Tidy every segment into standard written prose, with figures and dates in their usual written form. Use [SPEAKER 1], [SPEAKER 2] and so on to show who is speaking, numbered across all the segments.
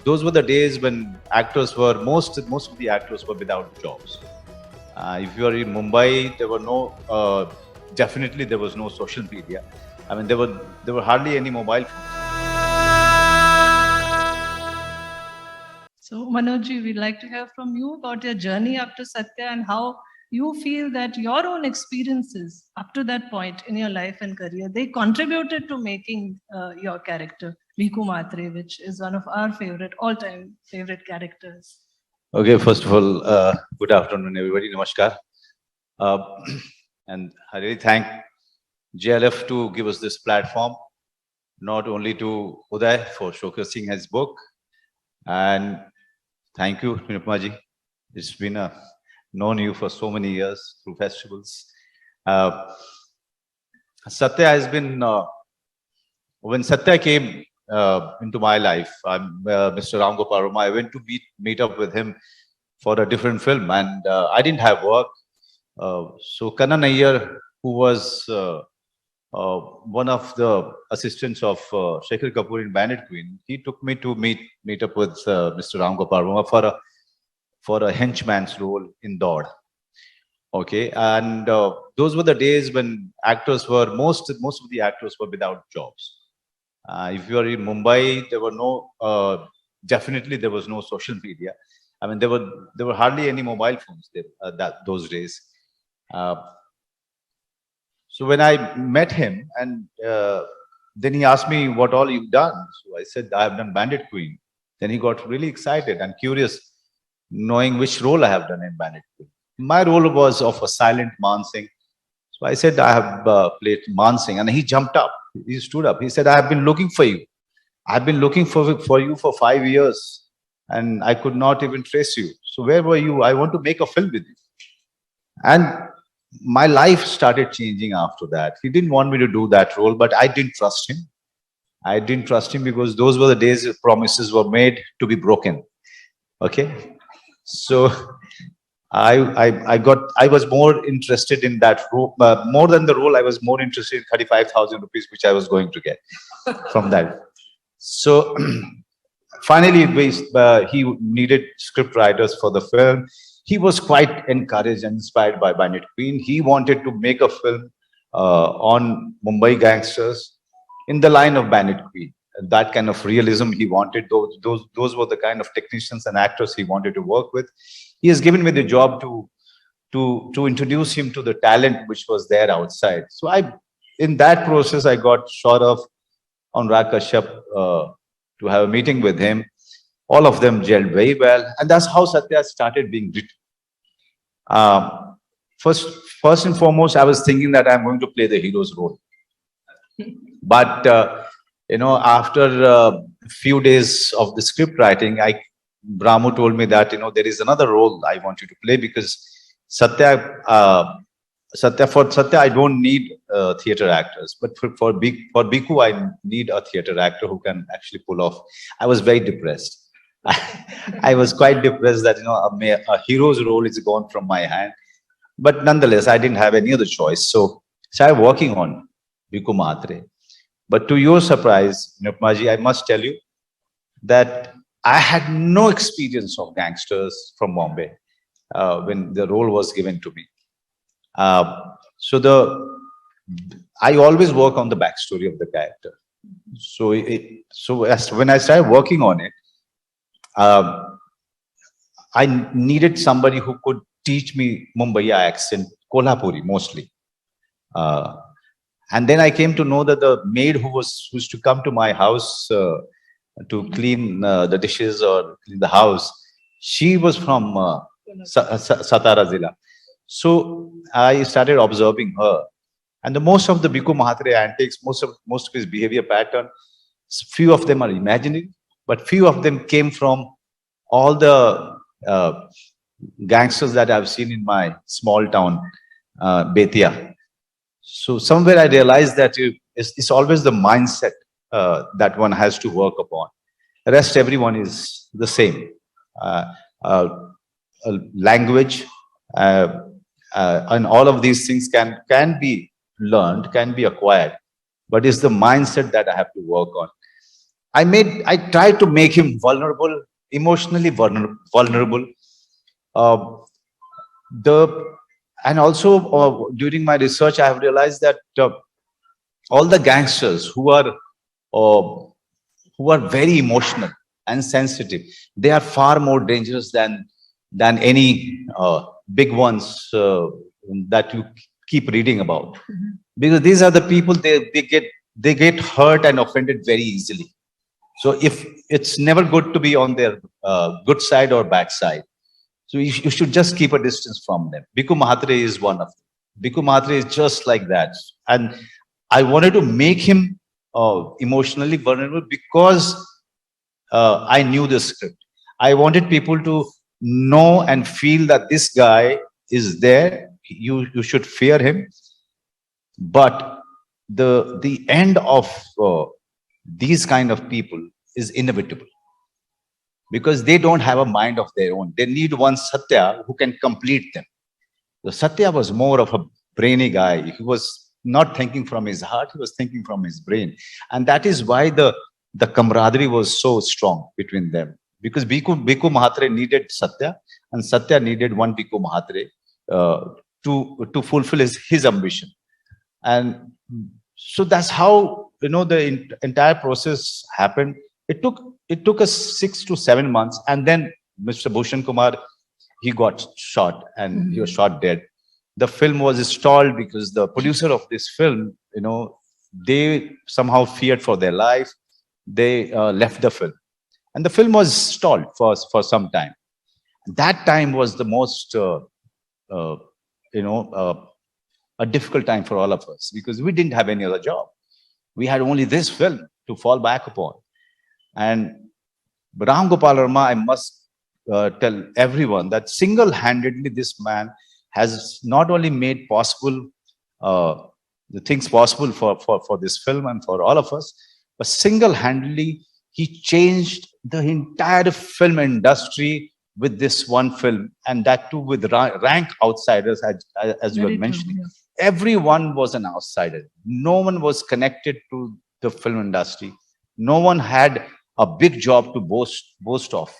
[SPEAKER 1] those were the days when actors were most of the actors were without jobs. If you are in Mumbai, there were no definitely there was no social media. I mean, there were hardly any mobile phones.
[SPEAKER 2] So, Manojji, we'd like to hear from you about your journey up to Satya and how you feel that your own experiences up to that point in your life and career, they contributed to making your character, Bhiku Mhatre, which is one of our all-time favorite characters.
[SPEAKER 1] Okay, first of all, good afternoon, everybody. Namaskar. Uh, and I really thank JLF to give us this platform, not only to Uday for showcasing his book, and thank you, Nirupmaji. It's been known you for so many years through festivals. Satya has been, when Satya came into my life, I'm Mr. Ram Gopal Varma. I went to meet up with him for a different film, and I didn't have work. So Kannan Nayyar, who was one of the assistants of Shekhar Kapoor in Bandit Queen, he took me to meet up with Mr. Ram Gopal Varma for a henchman's role in Dod. Okay, and those were the days when actors were most of the actors were without jobs. If you are in Mumbai, there were no definitely there was no social media. I mean, there were hardly any mobile phones there, those days. So when I met him, and then he asked me what all you've done. So I said I have done Bandit Queen. Then he got really excited and curious, knowing which role I have done in Bandit Queen. My role was of a silent Man Singh. So I said I have played Man Singh, and he jumped up. He stood up. He said, I have been looking for you. I have been looking for you for 5 years, and I could not even trace you. So where were you? I want to make a film with you. And my life started changing after that. He didn't want me to do that role, but I didn't trust him. I didn't trust him because those were the days promises were made to be broken. Okay, so I was more interested in that role, more than the role. I was more interested in 35,000 rupees, which I was going to get from that. So finally, he needed script writers for the film. He was quite encouraged and inspired by Bandit Queen. He wanted to make a film on Mumbai gangsters in the line of Bandit Queen. That kind of realism he wanted. Those were the kind of technicians and actors he wanted to work with. He has given me the job to introduce him to the talent which was there outside. So in that process, I got short of Anurag Kashyap to have a meeting with him. All of them gelled very well, and that's how Satya started being written. First and foremost, I was thinking that I'm going to play the hero's role, but after a few days of the script writing, Brahmu told me that there is another role I want you to play, because Satya I don't need theater actors, but for Bhiku I need a theater actor who can actually pull off. I was very depressed. I was quite depressed that a hero's role is gone from my hand, but nonetheless I didn't have any other choice. So started working on Bhiku Mhatre. But to your surprise, Nirupmaji, I must tell you that I had no experience of gangsters from Bombay when the role was given to me. I always work on the backstory of the character. So when I started working on it, I needed somebody who could teach me Mumbai accent, Kolhapuri mostly. And then I came to know that the maid who was to come to my house to clean the dishes or clean the house, she was from Satara Zilla. So I started observing her, and most of the Bhiku Mhatre antics, most of his behavior pattern, few of them are imaginary, but few of them came from all the gangsters that I've seen in my small town, Betia. So somewhere I realized that it's always the mindset that one has to work upon. The rest, everyone is the same. Language and all of these things can be learned, can be acquired, but it's the mindset that I have to work on. I tried to make him vulnerable, emotionally vulnerable. Uh, the and also during my research, I have realized that all the gangsters who are very emotional and sensitive, they are far more dangerous than any big ones that you keep reading about. Because these are the people they get hurt and offended very easily. So if it's never good to be on their good side or bad side, so you should just keep a distance from them. Bhiku Mhatre is one of them. Bhiku Mhatre is just like that. And I wanted to make him emotionally vulnerable because I knew the script. I wanted people to know and feel that this guy is there. You should fear him. But the end of these kind of people is inevitable because they don't have a mind of their own. They need one Satya who can complete them. The Satya was more of a brainy guy. He was not thinking from his heart, he was thinking from his brain. And that is why the camaraderie was so strong between them. Because Bhiku Mhatre needed Satya, and Satya needed one Bhiku Mhatre to fulfill his ambition. And so that's how the entire process happened. It took us 6 to 7 months, and then Mr. Bhushan Kumar, he got shot and he was shot dead. The film was stalled because the producer of this film, they somehow feared for their life. They left the film, and the film was stalled for some time. That time was the most a difficult time for all of us because we didn't have any other job. We had only this film to fall back upon. And Ram Gopal Varma, I must tell everyone that single-handedly this man has not only made possible the things possible for this film and for all of us, but single-handedly he changed the entire film industry with this one film, and that too with rank outsiders, as you were mentioning.
[SPEAKER 2] True, yes.
[SPEAKER 1] Everyone was an outsider. No one was connected to the film industry. No one had a big job to boast of.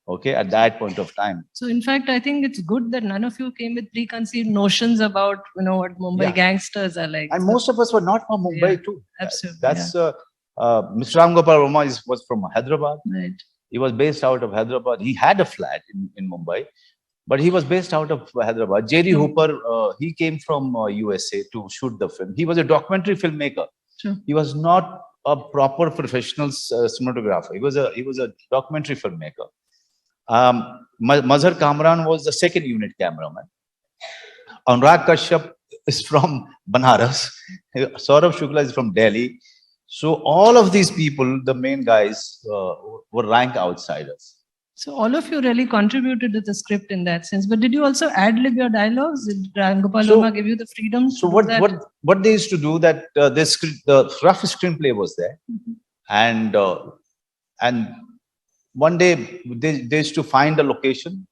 [SPEAKER 1] Okay, at that point of time.
[SPEAKER 2] So in fact, I think it's good that none of you came with preconceived notions about what Mumbai gangsters are like.
[SPEAKER 1] And most of us were not from Mumbai too.
[SPEAKER 2] Absolutely.
[SPEAKER 1] That's Mr. Ram Gopal Varma was from Hyderabad.
[SPEAKER 2] Right.
[SPEAKER 1] He was based out of Hyderabad. He had a flat in Mumbai, but he was based out of Hyderabad. J.D. Hooper, he came from USA to shoot the film. He was a documentary filmmaker.
[SPEAKER 2] Sure.
[SPEAKER 1] He was not a proper professional cinematographer. He was a documentary filmmaker. Mazhar Kamran was the second unit cameraman. Anurag Kashyap is from Banaras. Saurabh Shukla is from Delhi. So all of these people, the main guys, were rank outsiders.
[SPEAKER 2] So all of you really contributed to the script in that sense. But did you also ad-lib your dialogues? Did Ram Gopal Varma give you the freedom?
[SPEAKER 1] So what they used to do that the rough screenplay was there, and one day they used to find a location,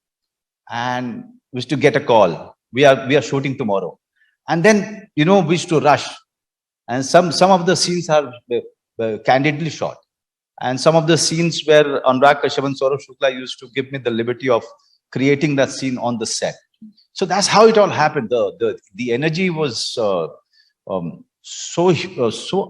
[SPEAKER 1] and we used to get a call. We are shooting tomorrow, and then we used to rush, and some of the scenes are candidly shot. And some of the scenes where Anurag Kashyap and Saurabh Shukla used to give me the liberty of creating that scene on the set. So that's how it all happened. The energy was so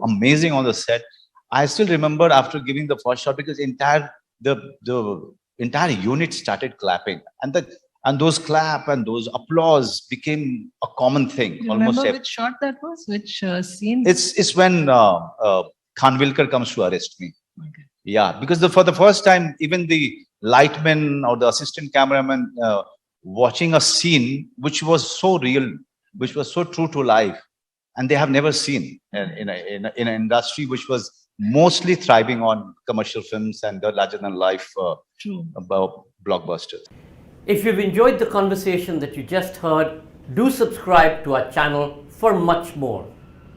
[SPEAKER 1] amazing on the set. I still remember after giving the first shot because the entire unit started clapping, and those clap and those applause became a common thing.
[SPEAKER 2] You remember which shot that was? Which scene?
[SPEAKER 1] It's when Khanvilkar comes to arrest me.
[SPEAKER 2] Okay.
[SPEAKER 1] Yeah, because for the first time, even the lightman or the assistant cameraman watching a scene which was so real, which was so true to life, and they have never seen in an industry which was mostly thriving on commercial films and the larger than life blockbusters.
[SPEAKER 3] If you've enjoyed the conversation that you just heard, do subscribe to our channel for much more.